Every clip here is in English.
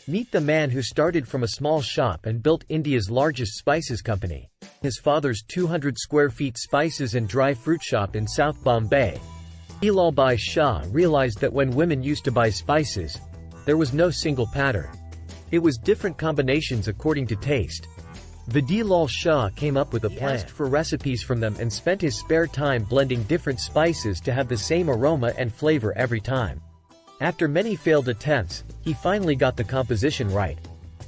Meet the man who started from a small shop and built India's largest spices company. His father's 200 square feet spices and dry fruit shop in South Bombay. Vidilal Bhai Shah realized that when women used to buy spices, there was no single pattern. It was different combinations according to taste. Vidilal Shah came up with a plan. He asked for recipes from them and spent his spare time blending different spices to have the same aroma and flavor every time. After many failed attempts, he finally got the composition right.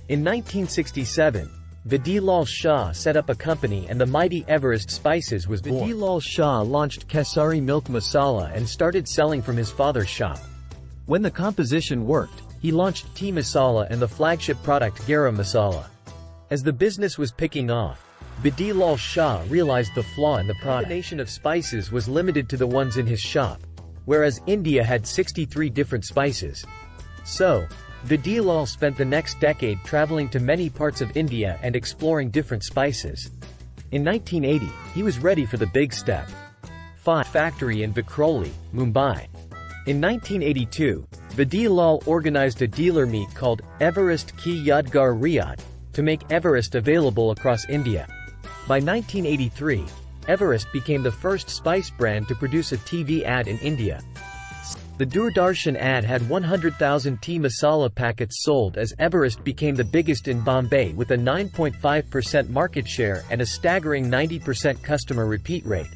In 1967, Vidilal Shah set up a company and the mighty Everest Spices was born. Vidilal Shah launched Kesari Milk Masala and started selling from his father's shop. When the composition worked, he launched Tea Masala and the flagship product Garam Masala. As the business was picking off, Vidilal Shah realized the flaw in the product. The combination of spices was limited to the ones in his shop, whereas India had 63 different spices. So, Vidilal spent the next decade traveling to many parts of India and exploring different spices. In 1980, he was ready for the big step. Factory in Vikhroli, Mumbai. In 1982, Vidilal organized a dealer meet called Everest Ki Yadgar Riyad to make Everest available across India. By 1983, Everest became the first spice brand to produce a TV ad in India. The Doordarshan ad had 100,000 tea masala packets sold as Everest became the biggest in Bombay with a 9.5% market share and a staggering 90% customer repeat rate.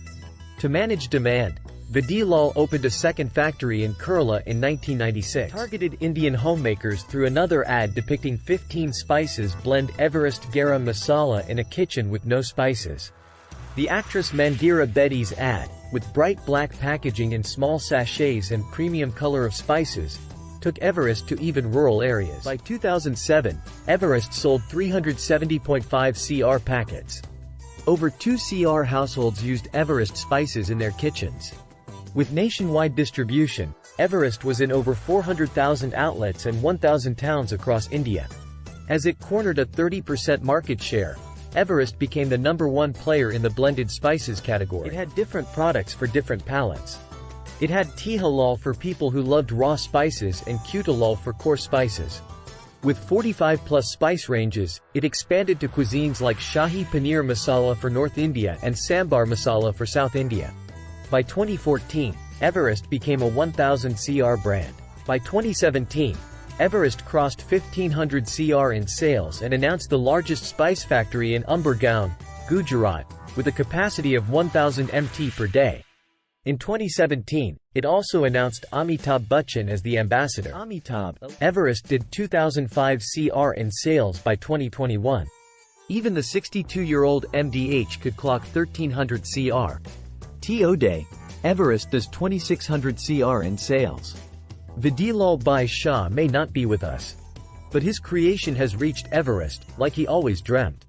To manage demand, Vidilal opened a second factory in Kerala in 1996. Targeted Indian homemakers through another ad depicting 15 spices blend Everest Garam Masala in a kitchen with no spices. The actress Mandira Bedi's ad, with bright black packaging in small sachets and premium color of spices, took Everest to even rural areas. By 2007, Everest sold 370.5 CR packets. Over 2 CR households used Everest spices in their kitchens. With nationwide distribution, Everest was in over 400,000 outlets and 1,000 towns across India. As it cornered a 30% market share, Everest became the #1 player in the blended spices category. It had different products for different palates. It had Tea Halal for people who loved raw spices and Kutalal for coarse spices. With 45+ spice ranges, it expanded to cuisines like Shahi Paneer Masala for North India and Sambar Masala for South India. By 2014, Everest became a 1,000 CR brand. By 2017, Everest crossed 1,500 CR in sales and announced the largest spice factory in Umbergaon, Gujarat, with a capacity of 1,000 MT per day. In 2017, it also announced Amitabh Bachchan as the ambassador. Everest did 2005 CR in sales by 2021. Even the 62-year-old MDH could clock 1,300 CR. Today, Everest does 2,600 CR in sales. Vidilal Bhai Shah may not be with us, but his creation has reached Everest, like he always dreamt.